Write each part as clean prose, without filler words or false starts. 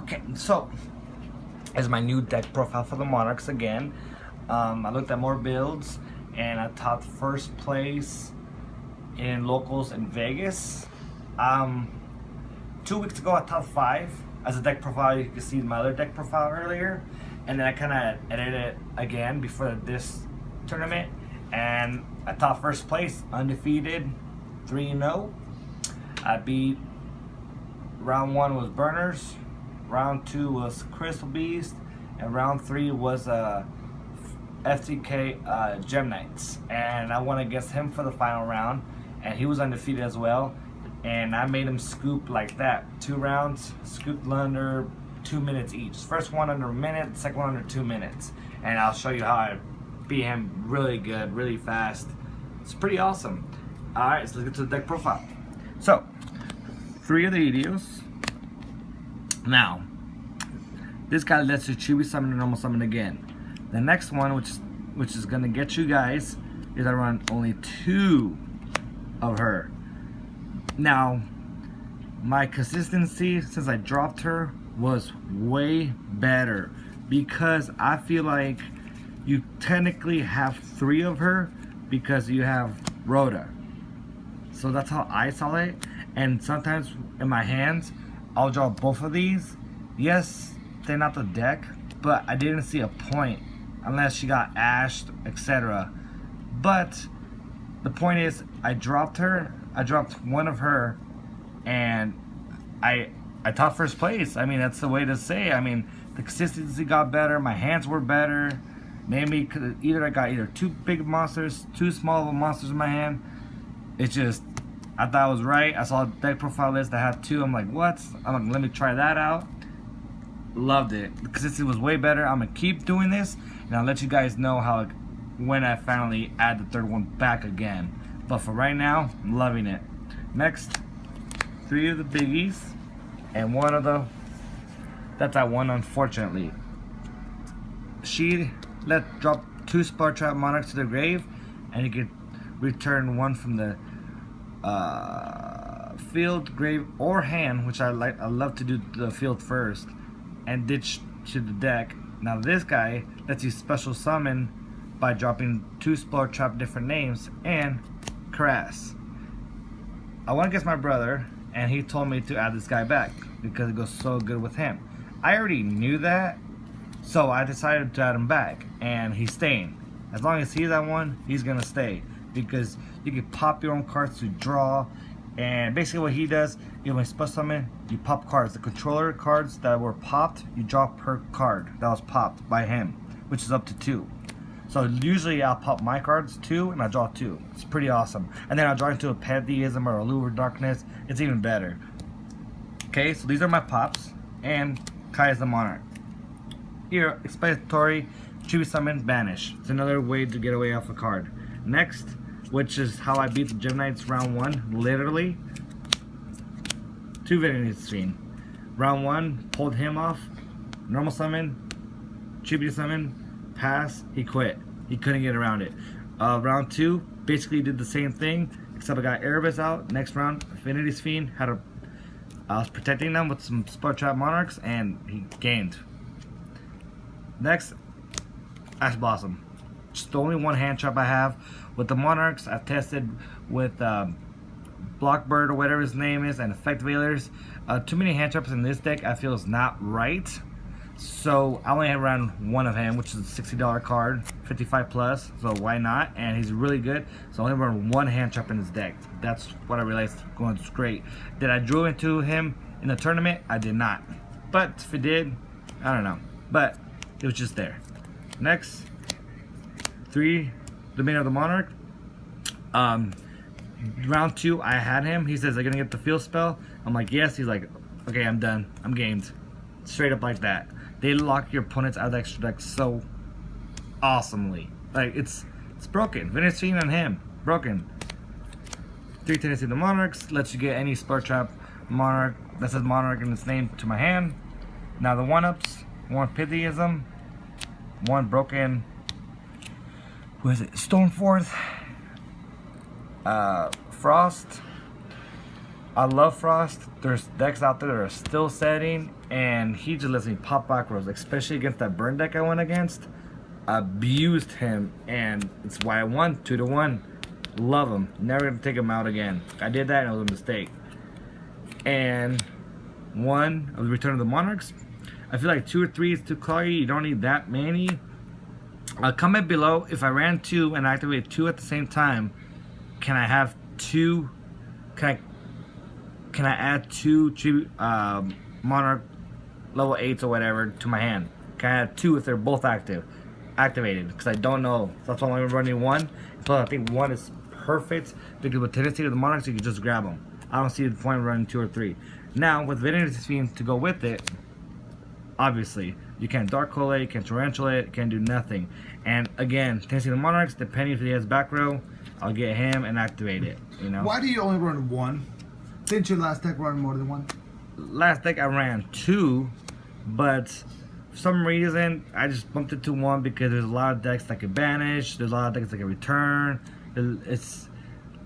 Okay, so is my new deck profile for the Monarchs again. I looked at more builds and I topped first place in locals in Vegas. 2 weeks ago I topped 5 as a deck profile. You can see my other deck profile earlier, and then I kind of edited it again before this tournament, and I topped first place, undefeated, 3-0. I beat round 1 was Burners, round 2 was Crystal Beast, and round 3 was FTK Gem Knights, and I went against him for the final round, and he was undefeated as well, and I made him scoop like that. 2 rounds, scooped under 2 minutes each. First one under a minute, second one under 2 minutes, and I'll show you how I beat him really good, really fast. It's pretty awesome. Alright, so let's get to the deck profile. So, 3 of the Yugiohs. Now, this guy lets you chibi summon and normal summon again. The next one, which is gonna get you guys, is I run only 2 of her. Now, my consistency since I dropped her was way better, because I feel like you technically have 3 of her because you have Rhoda. So that's how I saw it. And sometimes in my hands, I'll draw both of these. Yes, they're not the deck, but I didn't see a point unless she got ashed, etc. But the point is, I dropped her. I dropped 1 of her, and I topped first place. I mean, that's the way to say it. I mean, the consistency got better. My hands were better. Maybe either I got 2 big monsters, 2 small monsters in my hand. It's just, I thought I was right. I saw a deck profile list that had 2. I'm like, what? I'm like, let me try that out. Loved it. The consistency was way better. I'm gonna keep doing this, and I'll let you guys know how when I finally add the 3rd one back again. But for right now, I'm loving it. Next, 3 of the biggies, and 1 of the, that's that one, unfortunately. She drop 2 Spell Trap Monarchs to the grave, and you could return 1 from the field, grave, or hand, which I love to do the field first, and ditch to the deck. Now this guy lets you special summon by dropping 2 Spell Trap different names and Crass. I went against my brother, and he told me to add this guy back because it goes so good with him. I already knew that, so I decided to add him back, and he's staying. As long as he's at 1, he's gonna stay, because you can pop your own cards to draw. And basically what he does, you know, when special summon, you pop cards. The controller cards that were popped, you draw per card that was popped by him, which is up to 2. So usually I'll pop my cards 2, and I draw 2. It's pretty awesome. And then I'll draw into a Pantheism or a Lure of Darkness. It's even better. Okay, so these are my pops, and Kai is the Monarch. Here, explanatory, chibi summon, banish. It's another way to get away off a card. Next, which is how I beat the Gem Knights round 1, literally. 2 Vanity Screen. Round 1, pulled him off. Normal summon, chibi summon, pass, he quit. He couldn't get around it. Round 2, basically did the same thing, except I got Erebus out. Next round, Affinity's Fiend, I was protecting them with some Spell Trap Monarchs, and he gained. Next, Ash Blossom. Just the only 1 hand trap I have. With the Monarchs, I've tested with Blockbird or whatever his name is, and Effect Veilers. Too many hand traps in this deck I feel is not right. So I only ran 1 of him, which is a $60 card, 55 plus, so why not? And he's really good, so I only run 1 hand trap in his deck. That's what I realized going straight. Did I drew into him in the tournament? I did not. But if it did, I don't know. But it was just there. Next, 3, Domain of the Monarch. Round 2, I had him. He says, "Are you gonna get the field spell?" I'm like, yes. He's like, okay, I'm done. I'm gamed. Straight up like that. They lock your opponents out of the extra deck so awesomely. Like, it's broken. Vintage Fiend on him. Broken. 3 Tennessee the Monarchs. Lets you get any Spell Trap Monarch that says Monarch in its name to my hand. Now the 1-ups. 1 Pantheism. 1 broken. Who is it? Stormforth. Frost. I love Frost. There's decks out there that are still setting, and he just lets me pop back rows, especially against that burn deck I went against. Abused him, and it's why I won 2-1. Love him. Never gonna take him out again. I did that, and it was a mistake. And one of the Return of the Monarchs. I feel like 2 or 3 is too cloggy. You don't need that many. Comment below if I ran 2 and activated 2 at the same time. Can I have 2? Can I add 2 Monarch level 8s or whatever to my hand? Can I add 2 if they're both activated? Because I don't know. So that's why I'm running 1. Plus, I think 1 is perfect because with Tendency to the Monarchs, you can just grab them. I don't see the point of running 2 or 3. Now, with Vanity's Fiend to go with it, obviously, you can't Dark Hole it, you can't Torrential it, you can't do nothing. And again, Tendency to the Monarchs, depending if he has back row, I'll get him and activate it. You know. Why do you only run 1? Didn't your last deck run more than 1? Last deck I ran 2, but for some reason I just bumped it to 1 because there's a lot of decks that can banish, there's a lot of decks that can return. It's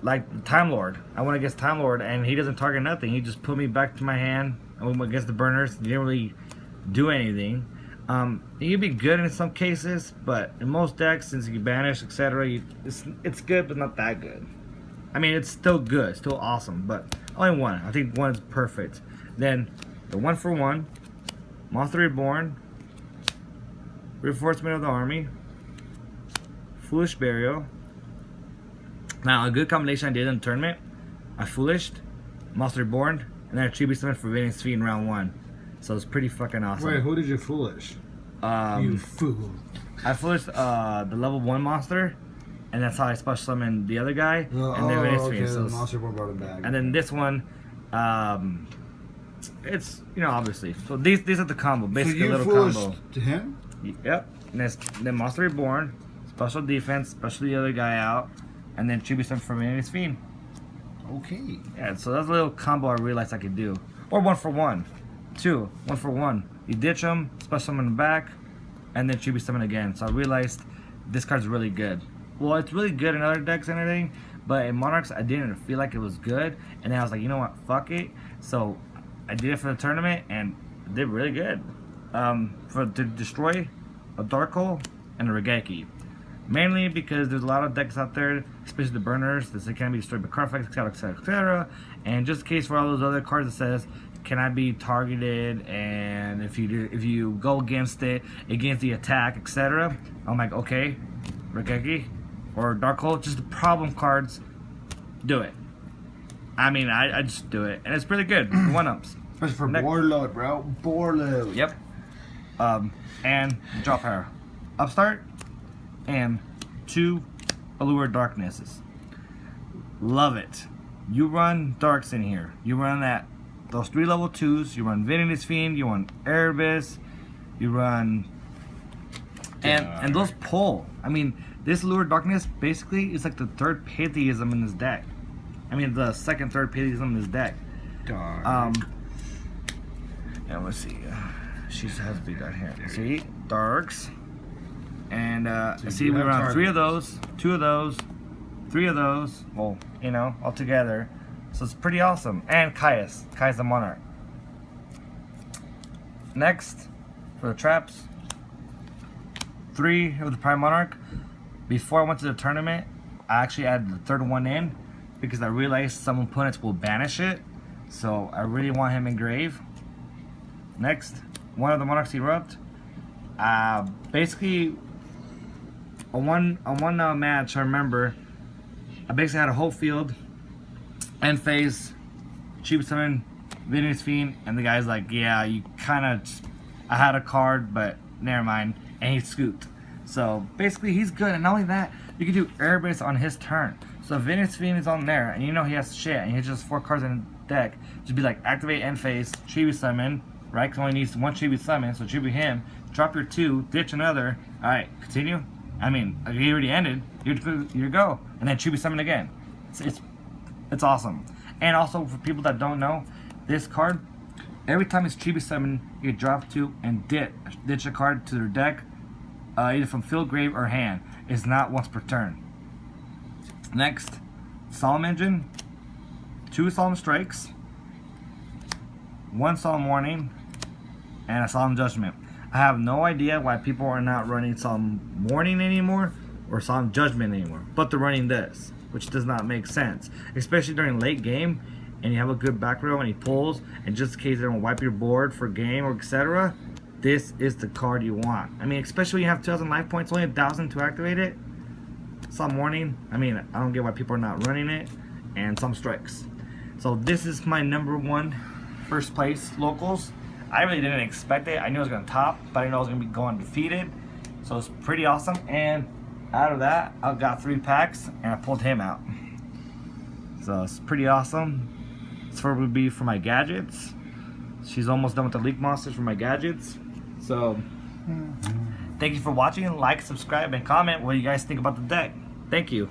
like Time Lord. I went against Time Lord and he doesn't target nothing. He just put me back to my hand. I went against the burners. He didn't really do anything. It can be good in some cases, but in most decks, since you can banish, etc., it's good, but not that good. I mean, it's still good, still awesome, but only 1. I think 1 is perfect. Then the 1-for-1, Monster Reborn, Reinforcement of the Army, Foolish Burial. Now, a good combination I did in the tournament, I Foolished, Monster Reborn, and then I Tribute Summon for Vanity's Fiend in round 1. So it's pretty fucking awesome. Wait, who did you Foolish? You fool. I Foolished the level 1 monster, and that's how I special summoned the other guy, and then Vanity's Fiend. So Monster Reborn brought him back. And then this one, it's, you know, obviously. So these are the combo, basically so a little combo. To him? Yep. And then Monster Reborn, special defense, special the other guy out, and then Tribute Summon for Vanity's Fiend. Okay. Yeah, so that's a little combo I realized I could do. Or 1-for-1. 2, 1-for-1. You ditch them, special summon them back, and then Tribute Summon again. So I realized this card's really good. Well, it's really good in other decks and everything, but in Monarchs I didn't feel like it was good, and then I was like, you know what, fuck it. So I did it for the tournament and it did really good. To destroy a Dark Hole and a Regeki. Mainly because there's a lot of decks out there, especially the burners, that can be destroyed by card effects, etc., etc. And just in case for all those other cards that says, can I be targeted, and if you go against it, against the attack, etc. I'm like, okay, Regeki or Dark Hole, just the problem cards, do it. I mean, I just do it, and it's really good. 1-ups. Especially for board load, bro. Board load. Yep. And draw power. Upstart and 2 Allure Darknesses. Love it. You run Darks in here. You run those 3 level 2s. You run Vanity's Fiend. You run Erebus. You run and those pull. I mean, this Allure Darkness basically is like the 3rd Pantheism in this deck. I mean, the 2nd, 3rd Pantheism in this deck. Dark. Yeah, let's see. She has to be down here. See, Darks. And see, we run 3 of those, 2 of those, 3 of those. Well, you know, all together. So it's pretty awesome. And Caius the Monarch. Next, for the traps, 3 of the Prime Monarch. Before I went to the tournament, I actually added the 3rd one in because I realized some opponents will banish it. So I really want him engraved. Next, 1 of the Monarchs Erupt. Basically, on one match, I remember, I basically had a whole field, end phase, Tribute Summon, Vanity's Fiend, and the guy's like, yeah, you kind of, I had a card, but never mind, and he scooped. So basically, he's good, and not only that, you can do Erebus on his turn. So if Vanity's Fiend is on there, and you know he has shit, and he has just 4 cards in the deck, just be like, activate end phase, Tribute Summon, right? Because only needs 1 Tribute Summon, so tribute him, drop your 2, ditch another, alright, continue. I mean, he already ended, you go, and then Tribute Summon again. It's awesome. And also, for people that don't know, this card, every time it's Tribute Summon, you drop 2 and ditch a card to their deck, either from field, grave, or hand. It's not once per turn. Next, Solemn Engine, 2 Solemn Strikes, one Solemn Warning, and a Solemn Judgment. I have no idea why people are not running Solemn Warning anymore or Solemn Judgment anymore, but they're running this, which does not make sense, especially during late game and you have a good back row and he pulls, and just in case they don't wipe your board for game or etc., this is the card you want. I mean, especially when you have 2,000 life points, only 1,000 to activate it. Solemn Warning, I mean, I don't get why people are not running it, and some strikes. So this is my number one first place locals. I really didn't expect it. I knew I was going to top, but I didn't know I was going to be going undefeated. So it's pretty awesome. And out of that, I got 3 packs, and I pulled him out. So it's pretty awesome. This would be for my gadgets. She's almost done with the leak monsters for my gadgets. So thank you for watching. Like, subscribe, and comment what you guys think about the deck. Thank you.